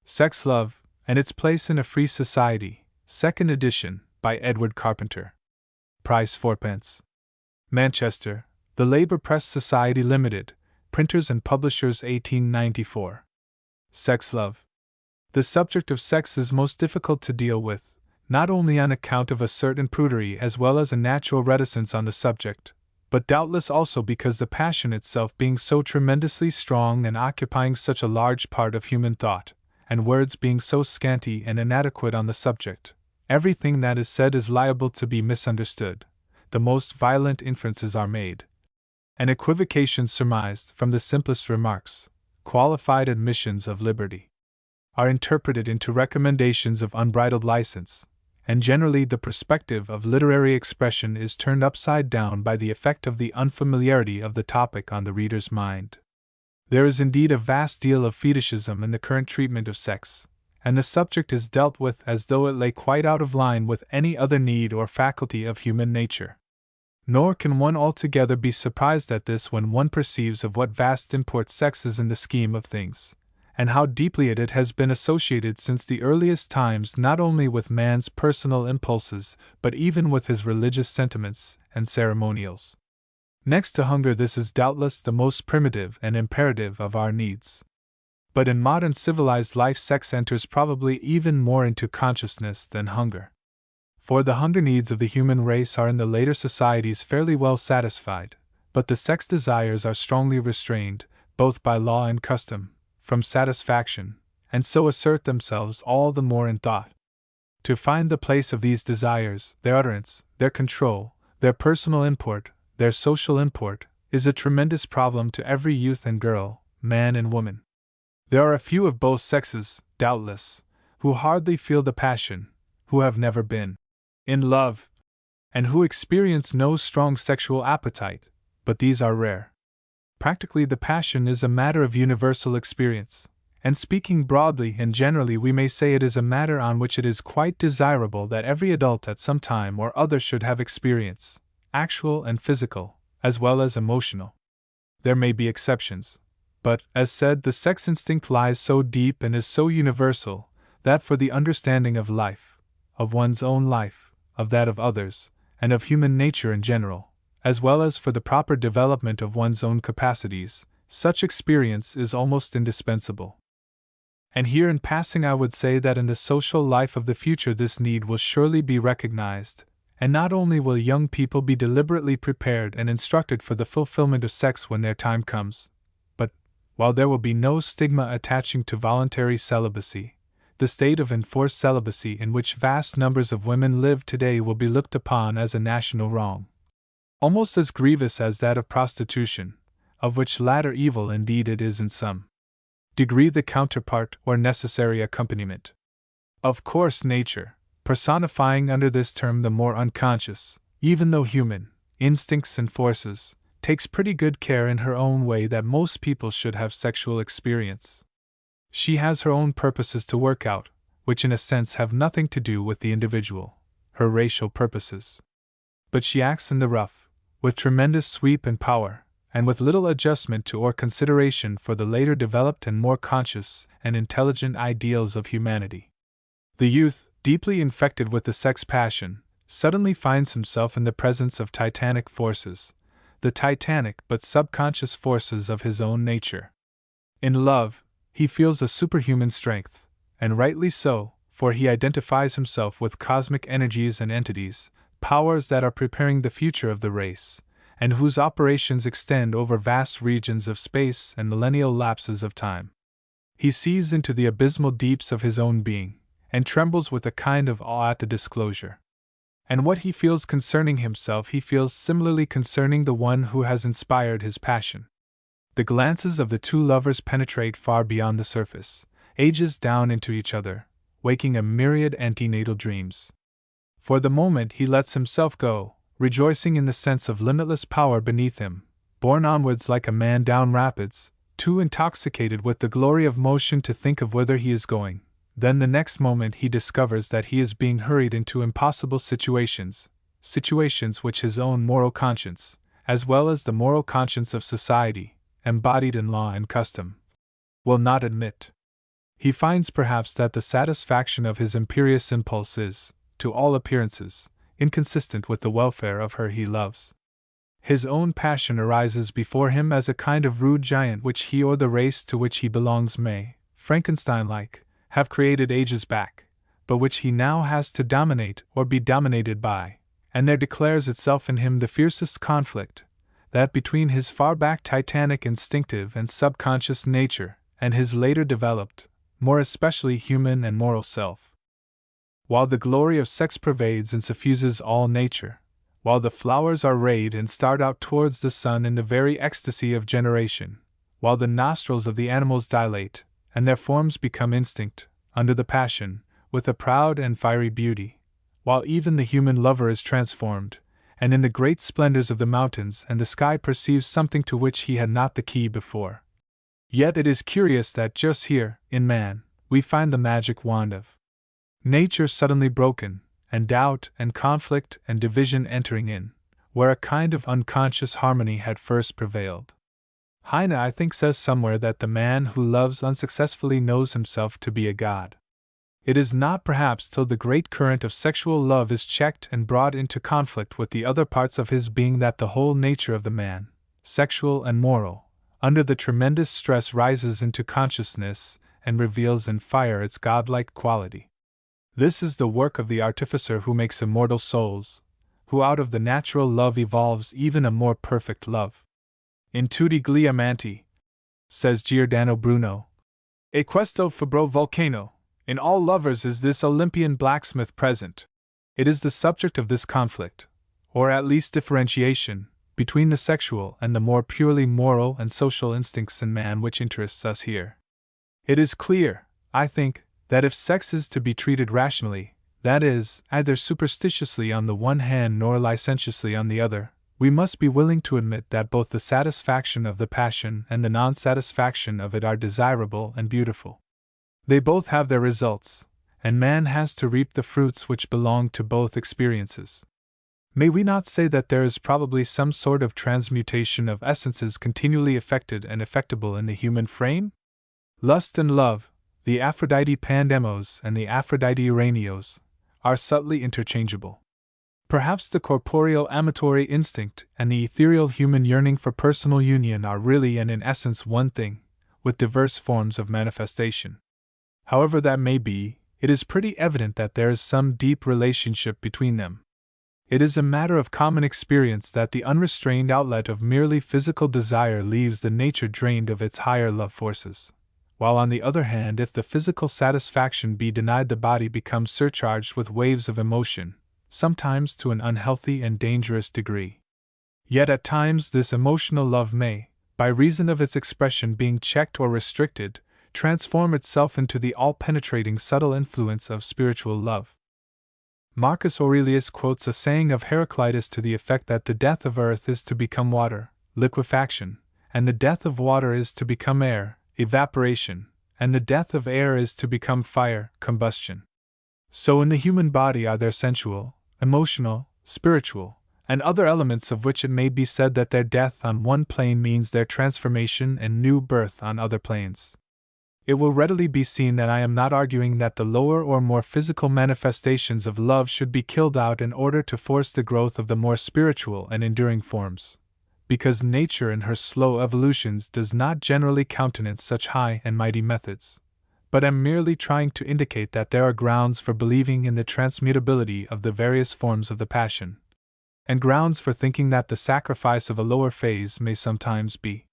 Sex, Love, and Its Place in a Free Society, 2nd edition, by Edward Carpenter. Price 4d. Manchester, The Labour Press Society Limited, Printers and Publishers, 1894. Sex, Love. The subject of sex is most difficult to deal with, not only on account of a certain prudery as well as a natural reticence on the subject, but doubtless also because the passion itself being so tremendously strong and occupying such a large part of human thought, and words being so scanty and inadequate on the subject, everything that is said is liable to be misunderstood, the most violent inferences are made, and equivocations surmised from the simplest remarks, qualified admissions of liberty, are interpreted into recommendations of unbridled license, and generally the perspective of literary expression is turned upside down by the effect of the unfamiliarity of the topic on the reader's mind. There is indeed a vast deal of fetishism in the current treatment of sex, and the subject is dealt with as though it lay quite out of line with any other need or faculty of human nature. Nor can one altogether be surprised at this when one perceives of what vast import sex is in the scheme of things, and how deeply it has been associated since the earliest times not only with man's personal impulses but even with his religious sentiments and ceremonials. Next to hunger, this is doubtless the most primitive and imperative of our needs. But in modern civilized life, sex enters probably even more into consciousness than hunger. For the hunger needs of the human race are in the later societies fairly well satisfied, but the sex desires are strongly restrained, both by law and custom, from satisfaction, and so assert themselves all the more in thought. To find the place of these desires, their utterance, their control, their personal import, their social import, is a tremendous problem to every youth and girl, man and woman. There are a few of both sexes, doubtless, who hardly feel the passion, who have never been in love, and who experience no strong sexual appetite, but these are rare. Practically, the passion is a matter of universal experience, and speaking broadly and generally, we may say it is a matter on which it is quite desirable that every adult at some time or other should have experience, actual and physical, as well as emotional. There may be exceptions, but, as said, the sex instinct lies so deep and is so universal that for the understanding of life, of one's own life, of that of others, and of human nature in general, as well as for the proper development of one's own capacities, such experience is almost indispensable. And here in passing I would say that in the social life of the future this need will surely be recognized, and not only will young people be deliberately prepared and instructed for the fulfillment of sex when their time comes, but, while there will be no stigma attaching to voluntary celibacy, the state of enforced celibacy in which vast numbers of women live today will be looked upon as a national wrong, almost as grievous as that of prostitution, of which latter evil indeed it is in some degree the counterpart or necessary accompaniment. Of course, nature, personifying under this term the more unconscious, even though human, instincts and forces, takes pretty good care in her own way that most people should have sexual experience. She has her own purposes to work out, which in a sense have nothing to do with the individual, her racial purposes. But she acts in the rough, with tremendous sweep and power, and with little adjustment to or consideration for the later developed and more conscious and intelligent ideals of humanity. The youth, deeply infected with the sex passion, suddenly finds himself in the presence of titanic forces, the titanic but subconscious forces of his own nature. In love, he feels a superhuman strength, and rightly so, for he identifies himself with cosmic energies and entities, powers that are preparing the future of the race, and whose operations extend over vast regions of space and millennial lapses of time. He sees into the abysmal deeps of his own being, and trembles with a kind of awe at the disclosure. And what he feels concerning himself he feels similarly concerning the one who has inspired his passion. The glances of the two lovers penetrate far beyond the surface, ages down into each other, waking a myriad antenatal dreams. For the moment he lets himself go, rejoicing in the sense of limitless power beneath him, borne onwards like a man down rapids, too intoxicated with the glory of motion to think of whither he is going. Then the next moment he discovers that he is being hurried into impossible situations which his own moral conscience, as well as the moral conscience of society, embodied in law and custom, will not admit. He finds perhaps that the satisfaction of his imperious impulse is, to all appearances, inconsistent with the welfare of her he loves. His own passion arises before him as a kind of rude giant which he or the race to which he belongs may, Frankenstein-like, have created ages back, but which he now has to dominate or be dominated by, and there declares itself in him the fiercest conflict, that between his far-back titanic instinctive and subconscious nature and his later developed, more especially human and moral self. While the glory of sex pervades and suffuses all nature, while the flowers are rayed and start out towards the sun in the very ecstasy of generation, while the nostrils of the animals dilate, and their forms become instinct, under the passion, with a proud and fiery beauty, while even the human lover is transformed, and in the great splendors of the mountains and the sky perceives something to which he had not the key before. Yet it is curious that just here, in man, we find the magic wand of nature suddenly broken, and doubt and conflict and division entering in, where a kind of unconscious harmony had first prevailed. Heine, I think, says somewhere that the man who loves unsuccessfully knows himself to be a god. It is not perhaps till the great current of sexual love is checked and brought into conflict with the other parts of his being that the whole nature of the man, sexual and moral, under the tremendous stress rises into consciousness and reveals in fire its godlike quality. This is the work of the artificer who makes immortal souls, who out of the natural love evolves even a more perfect love. In tutti gli amanti, says Giordano Bruno, e questo febro volcano, in all lovers is this Olympian blacksmith present. It is the subject of this conflict, or at least differentiation, between the sexual and the more purely moral and social instincts in man which interests us here. It is clear, I think, that if sex is to be treated rationally, that is, either superstitiously on the one hand nor licentiously on the other, we must be willing to admit that both the satisfaction of the passion and the non-satisfaction of it are desirable and beautiful. They both have their results, and man has to reap the fruits which belong to both experiences. May we not say that there is probably some sort of transmutation of essences continually effected and effectible in the human frame? Lust and love, the Aphrodite Pandemos and the Aphrodite Uranios, are subtly interchangeable. Perhaps the corporeal amatory instinct and the ethereal human yearning for personal union are really and in essence one thing, with diverse forms of manifestation. However that may be, it is pretty evident that there is some deep relationship between them. It is a matter of common experience that the unrestrained outlet of merely physical desire leaves the nature drained of its higher love forces, while on the other hand, if the physical satisfaction be denied, the body becomes surcharged with waves of emotion, sometimes to an unhealthy and dangerous degree. Yet at times this emotional love may, by reason of its expression being checked or restricted, transform itself into the all-penetrating subtle influence of spiritual love. Marcus Aurelius quotes a saying of Heraclitus to the effect that the death of earth is to become water, liquefaction, and the death of water is to become air, evaporation, and the death of air is to become fire, combustion. So in the human body are there sensual, emotional, spiritual, and other elements of which it may be said that their death on one plane means their transformation and new birth on other planes. It will readily be seen that I am not arguing that the lower or more physical manifestations of love should be killed out in order to force the growth of the more spiritual and enduring forms, because nature in her slow evolutions does not generally countenance such high and mighty methods, but am merely trying to indicate that there are grounds for believing in the transmutability of the various forms of the passion, and grounds for thinking that the sacrifice of a lower phase may sometimes be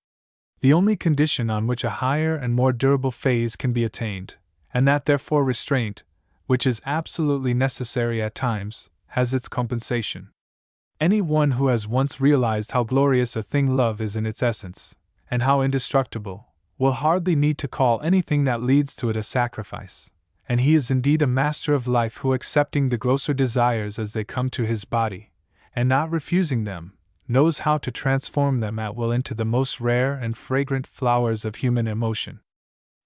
the only condition on which a higher and more durable phase can be attained, and that therefore restraint, which is absolutely necessary at times, has its compensation. Any one who has once realized how glorious a thing love is in its essence, and how indestructible, will hardly need to call anything that leads to it a sacrifice, and he is indeed a master of life who, accepting the grosser desires as they come to his body, and not refusing them, knows how to transform them at will into the most rare and fragrant flowers of human emotion.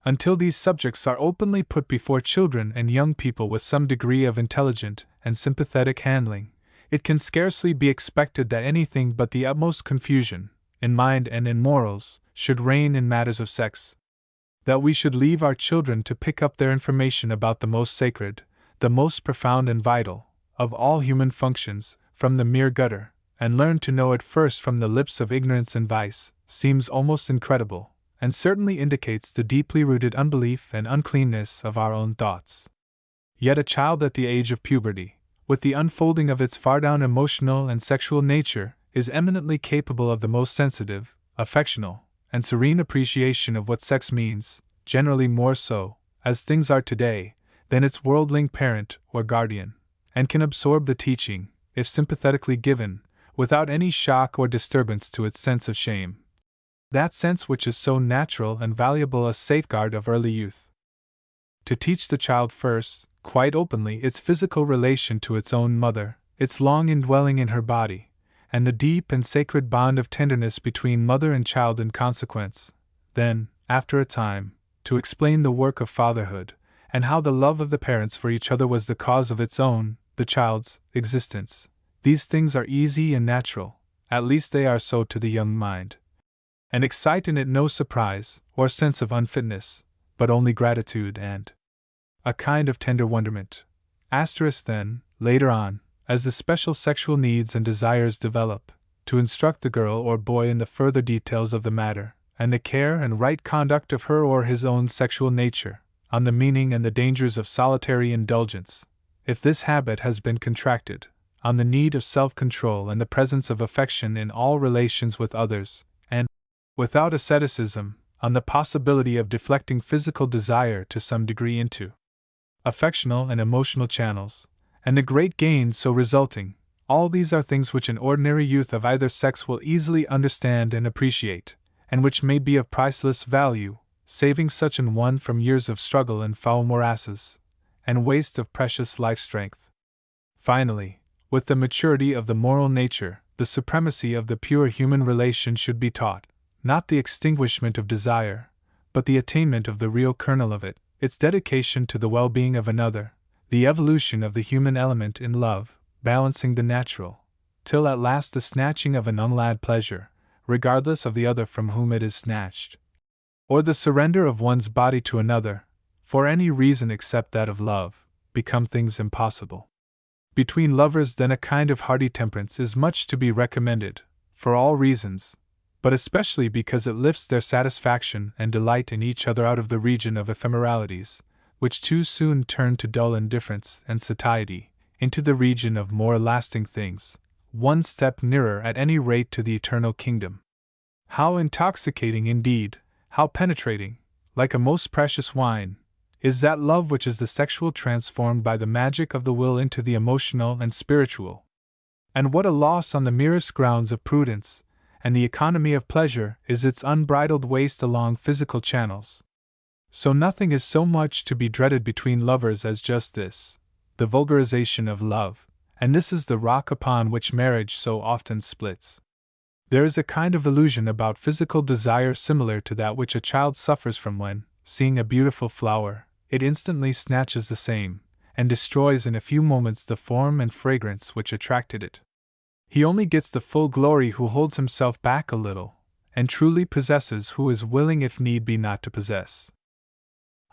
Until these subjects are openly put before children and young people with some degree of intelligent and sympathetic handling, it can scarcely be expected that anything but the utmost confusion, in mind and in morals, should reign in matters of sex. that we should leave our children to pick up their information about the most sacred, the most profound and vital, of all human functions, from the mere gutter, and learn to know it first from the lips of ignorance and vice, seems almost incredible, and certainly indicates the deeply rooted unbelief and uncleanness of our own thoughts. Yet a child at the age of puberty, with the unfolding of its far-down emotional and sexual nature, is eminently capable of the most sensitive, affectional, and serene appreciation of what sex means, generally more so, as things are today, than its worldling parent or guardian, and can absorb the teaching, if sympathetically given, without any shock or disturbance to its sense of shame. That sense which is so natural and valuable a safeguard of early youth. To teach the child first, quite openly, its physical relation to its own mother, its long indwelling in her body, and the deep and sacred bond of tenderness between mother and child in consequence, then, after a time, to explain the work of fatherhood, and how the love of the parents for each other was the cause of its own, the child's, existence. These things are easy and natural, at least they are so to the young mind, and excite in it no surprise or sense of unfitness, but only gratitude and a kind of tender wonderment. Then, later on, as the special sexual needs and desires develop, to instruct the girl or boy in the further details of the matter, and the care and right conduct of her or his own sexual nature, on the meaning and the dangers of solitary indulgence, if this habit has been contracted, on the need of self-control and the presence of affection in all relations with others, and, without asceticism, on the possibility of deflecting physical desire to some degree into affectional and emotional channels, and the great gains so resulting. All these are things which an ordinary youth of either sex will easily understand and appreciate, and which may be of priceless value, saving such an one from years of struggle in foul morasses, and waste of precious life strength. Finally, with the maturity of the moral nature, the supremacy of the pure human relation should be taught, not the extinguishment of desire, but the attainment of the real kernel of it, its dedication to the well-being of another, the evolution of the human element in love, balancing the natural, till at last the snatching of an unallowed pleasure, regardless of the other from whom it is snatched, or the surrender of one's body to another, for any reason except that of love, become things impossible. Between lovers then a kind of hearty temperance is much to be recommended, for all reasons, but especially because it lifts their satisfaction and delight in each other out of the region of ephemeralities, which too soon turn to dull indifference and satiety, into the region of more lasting things, one step nearer at any rate to the eternal kingdom. How intoxicating indeed, how penetrating, like a most precious wine, is that love which is the sexual transformed by the magic of the will into the emotional and spiritual. And what a loss on the merest grounds of prudence and the economy of pleasure is its unbridled waste along physical channels. So nothing is so much to be dreaded between lovers as just this, the vulgarization of love, and this is the rock upon which marriage so often splits. There is a kind of illusion about physical desire similar to that which a child suffers from when, seeing a beautiful flower, it instantly snatches the same, and destroys in a few moments the form and fragrance which attracted it. He only gets the full glory who holds himself back a little, and truly possesses who is willing if need be not to possess.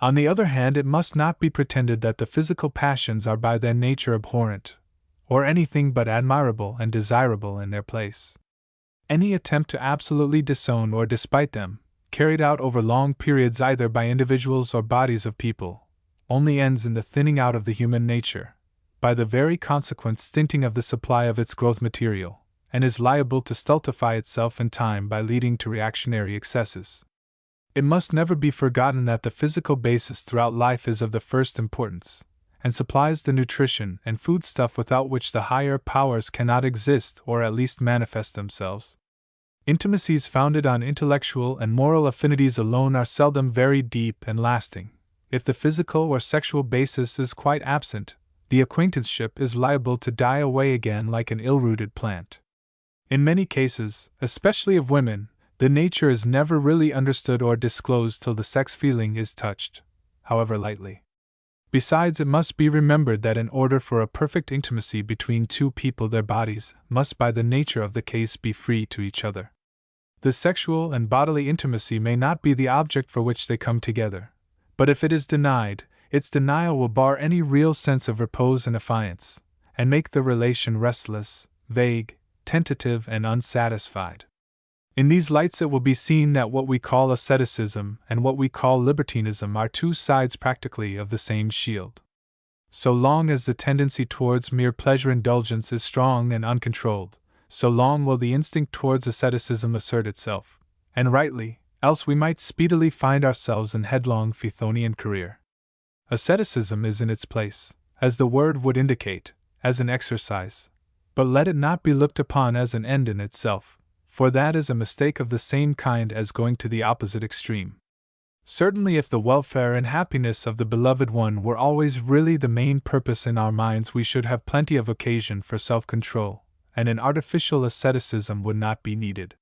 On the other hand, it must not be pretended that the physical passions are by their nature abhorrent, or anything but admirable and desirable in their place. Any attempt to absolutely disown or despite them, carried out over long periods either by individuals or bodies of people, only ends in the thinning out of the human nature, by the very consequent stinting of the supply of its growth material, and is liable to stultify itself in time by leading to reactionary excesses. It must never be forgotten that the physical basis throughout life is of the first importance, and supplies the nutrition and foodstuff without which the higher powers cannot exist or at least manifest themselves. Intimacies founded on intellectual and moral affinities alone are seldom very deep and lasting. If the physical or sexual basis is quite absent, the acquaintanceship is liable to die away again like an ill-rooted plant. In many cases, especially of women, the nature is never really understood or disclosed till the sex feeling is touched, however lightly. Besides, it must be remembered that in order for a perfect intimacy between two people, their bodies must by the nature of the case be free to each other. The sexual and bodily intimacy may not be the object for which they come together, but if it is denied, its denial will bar any real sense of repose and affiance, and make the relation restless, vague, tentative, and unsatisfied. In these lights it will be seen that what we call asceticism and what we call libertinism are two sides practically of the same shield. So long as the tendency towards mere pleasure indulgence is strong and uncontrolled, so long will the instinct towards asceticism assert itself, and rightly, else we might speedily find ourselves in headlong Chthonian career. Asceticism is in its place, as the word would indicate, as an exercise, but let it not be looked upon as an end in itself, for that is a mistake of the same kind as going to the opposite extreme. Certainly, if the welfare and happiness of the beloved one were always really the main purpose in our minds, we should have plenty of occasion for self-control, and an artificial asceticism would not be needed.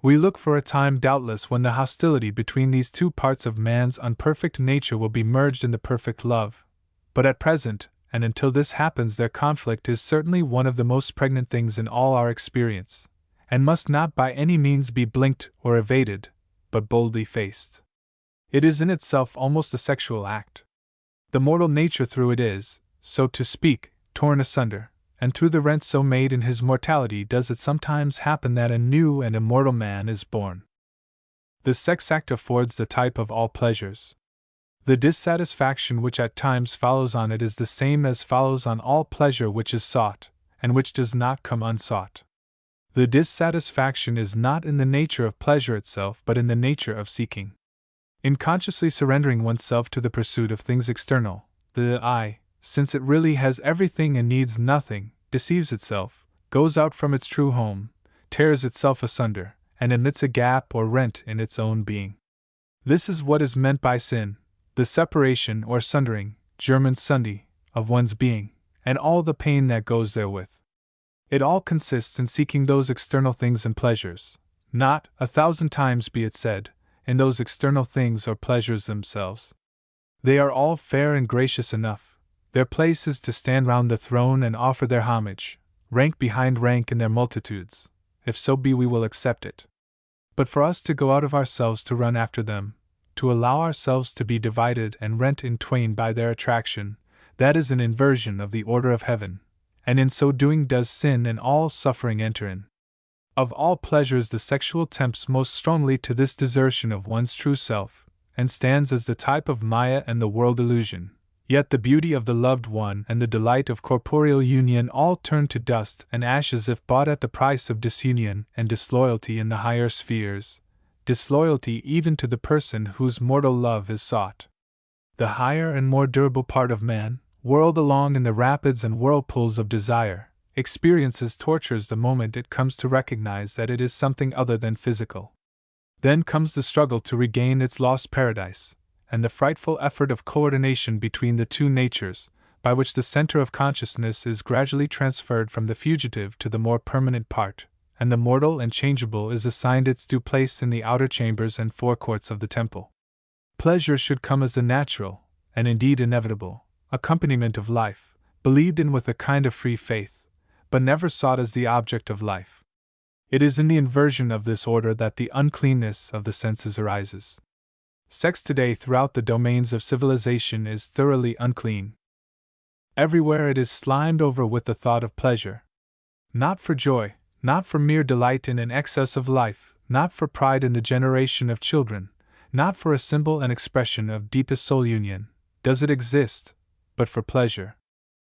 We look for a time, doubtless, when the hostility between these two parts of man's unperfect nature will be merged in the perfect love, but at present, and until this happens, their conflict is certainly one of the most pregnant things in all our experience, and must not by any means be blinked or evaded, but boldly faced. It is in itself almost a sexual act. The mortal nature through it is, so to speak, torn asunder, and through the rent so made in his mortality does it sometimes happen that a new and immortal man is born. The sex act affords the type of all pleasures. The dissatisfaction which at times follows on it is the same as follows on all pleasure which is sought, and which does not come unsought. The dissatisfaction is not in the nature of pleasure itself, but in the nature of seeking. In consciously surrendering oneself to the pursuit of things external, the I, since it really has everything and needs nothing, deceives itself, goes out from its true home, tears itself asunder, and admits a gap or rent in its own being. This is what is meant by sin, the separation or sundering, German Sundi, of one's being, and all the pain that goes therewith. It all consists in seeking those external things and pleasures, not, 1,000 times be it said, in those external things or pleasures themselves. They are all fair and gracious enough. Their place is to stand round the throne and offer their homage, rank behind rank in their multitudes, if so be we will accept it. But for us to go out of ourselves to run after them, to allow ourselves to be divided and rent in twain by their attraction, that is an inversion of the order of heaven, and in so doing does sin and all suffering enter in. Of all pleasures the sexual tempts most strongly to this desertion of one's true self, and stands as the type of Maya and the world illusion, yet the beauty of the loved one and the delight of corporeal union all turn to dust and ashes if bought at the price of disunion and disloyalty in the higher spheres, disloyalty even to the person whose mortal love is sought. The higher and more durable part of man, whirled along in the rapids and whirlpools of desire, experiences tortures the moment it comes to recognize that it is something other than physical. Then comes the struggle to regain its lost paradise, and the frightful effort of coordination between the two natures, by which the center of consciousness is gradually transferred from the fugitive to the more permanent part, and the mortal and changeable is assigned its due place in the outer chambers and forecourts of the temple. Pleasure should come as the natural, and indeed inevitable, accompaniment of life, believed in with a kind of free faith, but never sought as the object of life. It is in the inversion of this order that the uncleanness of the senses arises. Sex today throughout the domains of civilization is thoroughly unclean. Everywhere it is slimed over with the thought of pleasure. Not for joy, not for mere delight in an excess of life, not for pride in the generation of children, not for a symbol and expression of deepest soul union, does it exist, but for pleasure.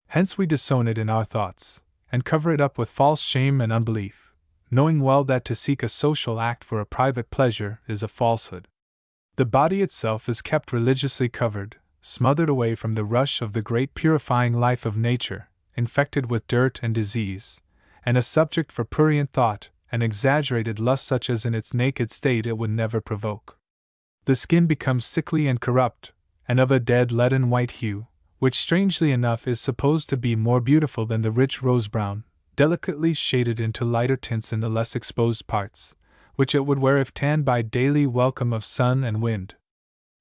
Hence we disown it in our thoughts, and cover it up with false shame and unbelief, knowing well that to seek a social act for a private pleasure is a falsehood. The body itself is kept religiously covered, smothered away from the rush of the great purifying life of nature, infected with dirt and disease, and a subject for prurient thought and exaggerated lust such as in its naked state it would never provoke. The skin becomes sickly and corrupt, and of a dead leaden white hue, which strangely enough is supposed to be more beautiful than the rich rose-brown, delicately shaded into lighter tints in the less exposed parts, which it would wear if tanned by daily welcome of sun and wind.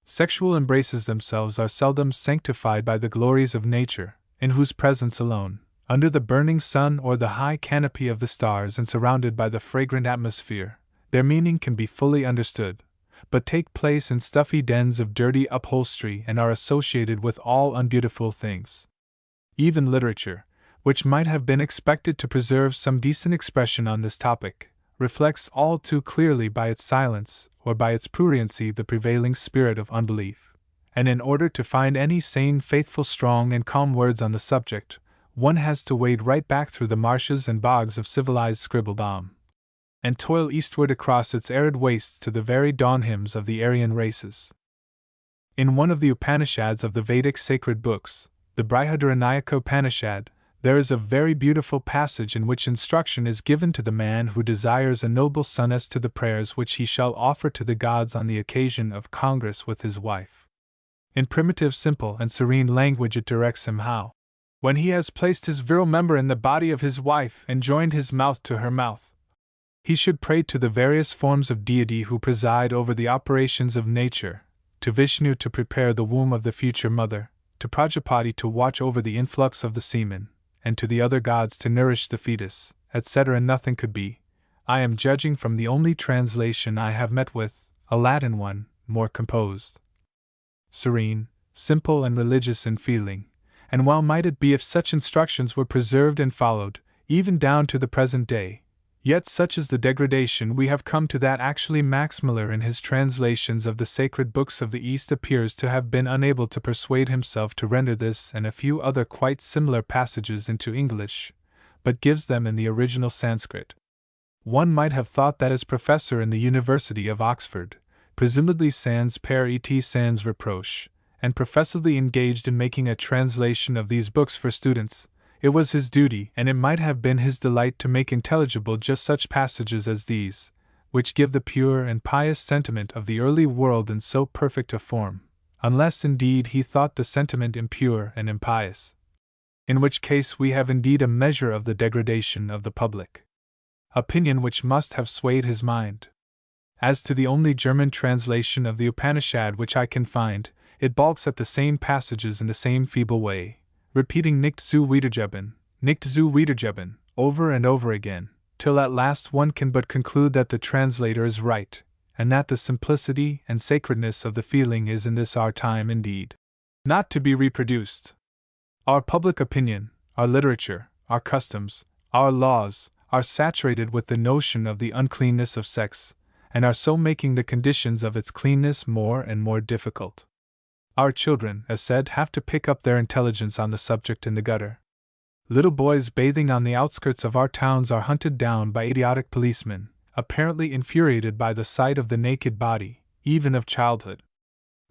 Sexual embraces themselves are seldom sanctified by the glories of nature, in whose presence alone, under the burning sun or the high canopy of the stars and surrounded by the fragrant atmosphere, their meaning can be fully understood, but take place in stuffy dens of dirty upholstery and are associated with all unbeautiful things. Even literature, which might have been expected to preserve some decent expression on this topic, reflects all too clearly by its silence or by its pruriency the prevailing spirit of unbelief. And in order to find any sane, faithful, strong, and calm words on the subject, one has to wade right back through the marshes and bogs of civilized scribbledom, and toil eastward across its arid wastes to the very dawn hymns of the Aryan races. In one of the Upanishads of the Vedic sacred books, the Brihadaranyaka Upanishad, there is a very beautiful passage in which instruction is given to the man who desires a noble son as to the prayers which he shall offer to the gods on the occasion of congress with his wife. In primitive, simple, and serene language it directs him how, when he has placed his virile member in the body of his wife and joined his mouth to her mouth, he should pray to the various forms of deity who preside over the operations of nature, to Vishnu to prepare the womb of the future mother, to Prajapati to watch over the influx of the semen, and to the other gods to nourish the fetus, etc. Nothing could be, I am judging from the only translation I have met with, a Latin one, more composed, serene, simple, and religious in feeling, and well might it be if such instructions were preserved and followed, even down to the present day. Yet such is the degradation we have come to that actually Max Muller in his translations of the sacred books of the East appears to have been unable to persuade himself to render this and a few other quite similar passages into English, but gives them in the original Sanskrit. One might have thought that as professor in the University of Oxford, presumably sans père et sans reproche, and professedly engaged in making a translation of these books for students, it was his duty and it might have been his delight to make intelligible just such passages as these, which give the pure and pious sentiment of the early world in so perfect a form, unless indeed he thought the sentiment impure and impious, in which case we have indeed a measure of the degradation of the public opinion which must have swayed his mind. As to the only German translation of the Upanishad which I can find, it balks at the same passages in the same feeble way, repeating nicht zu wiedergeben, over and over again, till at last one can but conclude that the translator is right, and that the simplicity and sacredness of the feeling is in this our time indeed not to be reproduced. Our public opinion, our literature, our customs, our laws, are saturated with the notion of the uncleanness of sex, and are so making the conditions of its cleanness more and more difficult. Our children, as said, have to pick up their intelligence on the subject in the gutter. Little boys bathing on the outskirts of our towns are hunted down by idiotic policemen, apparently infuriated by the sight of the naked body, even of childhood.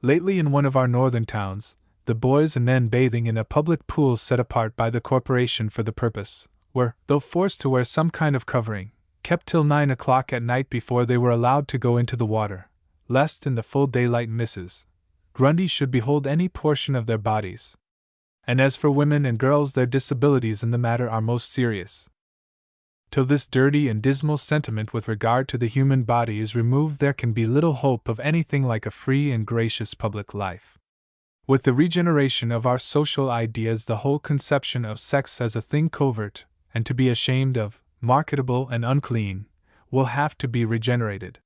Lately, in one of our northern towns, the boys and men bathing in a public pool set apart by the corporation for the purpose were, though forced to wear some kind of covering, kept till 9 o'clock at night before they were allowed to go into the water, lest in the full daylight Mrs. Grundy should behold any portion of their bodies. And as for women and girls, their disabilities in the matter are most serious. Till this dirty and dismal sentiment with regard to the human body is removed, there can be little hope of anything like a free and gracious public life. With the regeneration of our social ideas, the whole conception of sex as a thing covert, and to be ashamed of, marketable and unclean, will have to be regenerated.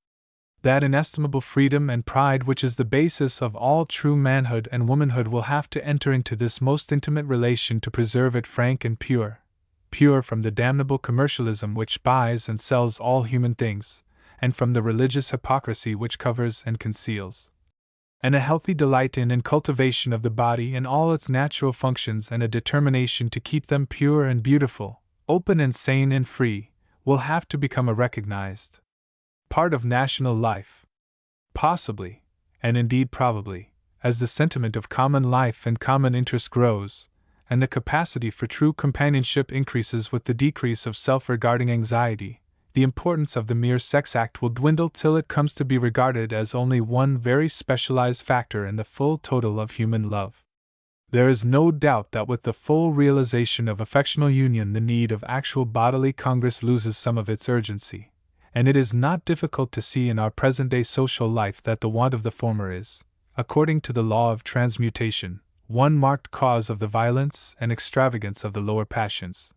That inestimable freedom and pride which is the basis of all true manhood and womanhood will have to enter into this most intimate relation to preserve it frank and pure from the damnable commercialism which buys and sells all human things, and from the religious hypocrisy which covers and conceals. And a healthy delight in and cultivation of the body and all its natural functions, and a determination to keep them pure and beautiful, open and sane and free, will have to become a recognized part of national life. Possibly, and indeed probably, as the sentiment of common life and common interest grows, and the capacity for true companionship increases with the decrease of self-regarding anxiety, the importance of the mere sex act will dwindle till it comes to be regarded as only one very specialized factor in the full total of human love. There is no doubt that with the full realization of affectional union, the need of actual bodily congress loses some of its urgency. And it is not difficult to see in our present-day social life that the want of the former is, according to the law of transmutation, one marked cause of the violence and extravagance of the lower passions.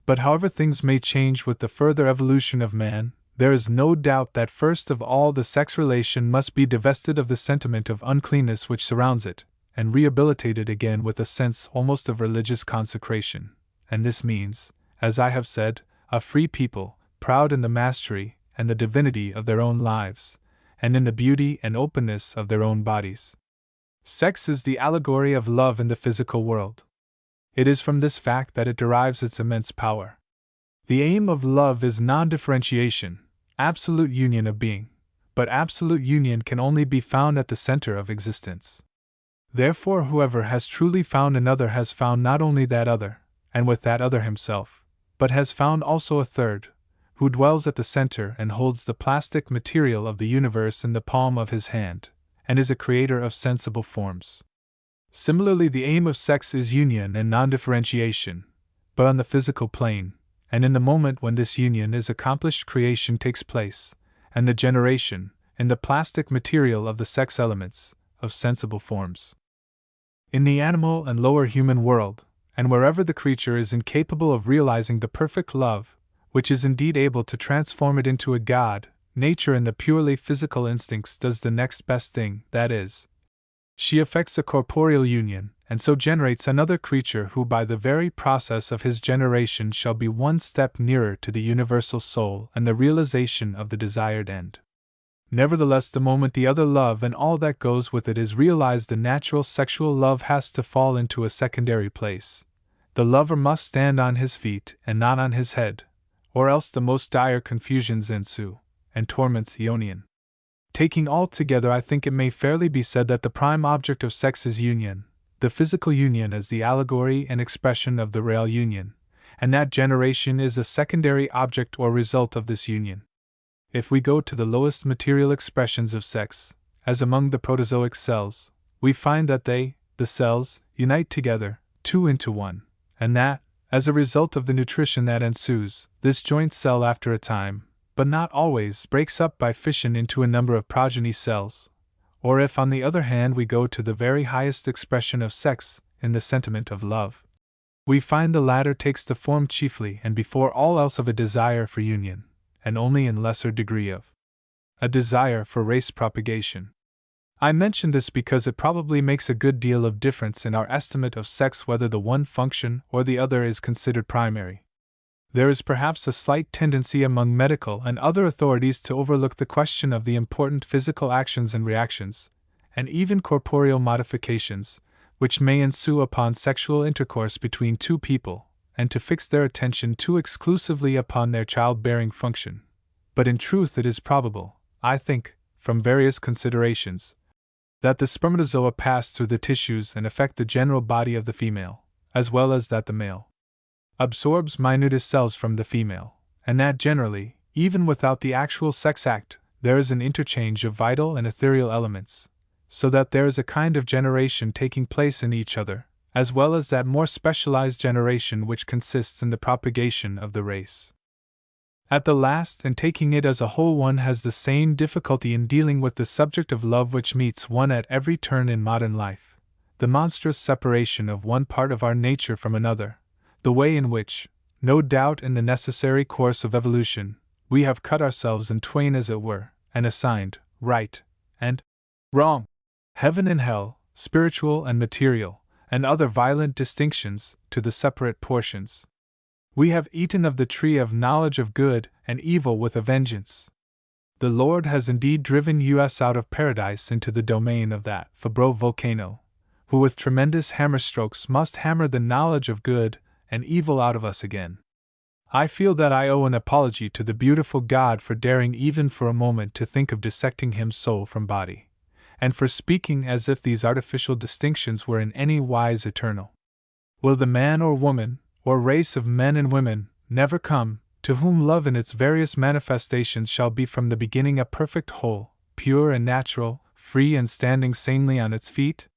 But however things may change with the further evolution of man, There is no doubt that first of all the sex relation must be divested of the sentiment of uncleanness which surrounds it, and rehabilitated again with a sense almost of religious consecration, and this means, as I have said, a free people, proud in the mastery and the divinity of their own lives, and in the beauty and openness of their own bodies. Sex is the allegory of love in the physical world. It is from this fact that it derives its immense power. The aim of love is non-differentiation, absolute union of being, but absolute union can only be found at the center of existence. Therefore, whoever has truly found another has found not only that other, and with that other himself, but has found also a third, who dwells at the center and holds the plastic material of the universe in the palm of his hand, and is a creator of sensible forms. Similarly, the aim of sex is union and non-differentiation, but on the physical plane, and in the moment when this union is accomplished, creation takes place, and the generation, in the plastic material of the sex elements, of sensible forms. In the animal and lower human world, and wherever the creature is incapable of realizing the perfect love, which is indeed able to transform it into a god, nature in the purely physical instincts does the next best thing, that is, she effects a corporeal union, and so generates another creature who by the very process of his generation shall be one step nearer to the universal soul and the realization of the desired end. Nevertheless, the moment the other love and all that goes with it is realized, the natural sexual love has to fall into a secondary place. The lover must stand on his feet and not on his head, or else the most dire confusions ensue, and torments Ionian. Taking all together, I think it may fairly be said that the prime object of sex is union, the physical union as the allegory and expression of the real union, and that generation is a secondary object or result of this union. If we go to the lowest material expressions of sex, as among the protozoic cells, we find that they, the cells, unite together, two into one, and that, as a result of the nutrition that ensues, this joint cell after a time, but not always, breaks up by fission into a number of progeny cells. Or if on the other hand we go to the very highest expression of sex, in the sentiment of love, we find the latter takes the form chiefly and before all else of a desire for union, and only in lesser degree of a desire for race propagation. I mention this because it probably makes a good deal of difference in our estimate of sex whether the one function or the other is considered primary. There is perhaps a slight tendency among medical and other authorities to overlook the question of the important physical actions and reactions, and even corporeal modifications, which may ensue upon sexual intercourse between two people, and to fix their attention too exclusively upon their childbearing function. But in truth it is probable, I think, from various considerations, that the spermatozoa pass through the tissues and affect the general body of the female, as well as that the male absorbs minutest cells from the female, and that generally, even without the actual sex act, there is an interchange of vital and ethereal elements, so that there is a kind of generation taking place in each other, as well as that more specialized generation which consists in the propagation of the race. At the last, and taking it as a whole, one has the same difficulty in dealing with the subject of love which meets one at every turn in modern life, the monstrous separation of one part of our nature from another, the way in which, no doubt in the necessary course of evolution, we have cut ourselves in twain as it were, and assigned right and wrong, heaven and hell, spiritual and material, and other violent distinctions, to the separate portions. We have eaten of the tree of knowledge of good and evil with a vengeance. The Lord has indeed driven us out of paradise into the domain of that Fabro volcano, who with tremendous hammer strokes must hammer the knowledge of good and evil out of us again. I feel that I owe an apology to the beautiful God for daring even for a moment to think of dissecting him soul from body, and for speaking as if these artificial distinctions were in any wise eternal. Will the man or woman, or race of men and women, never come, to whom love in its various manifestations shall be from the beginning a perfect whole, pure and natural, free and standing sanely on its feet?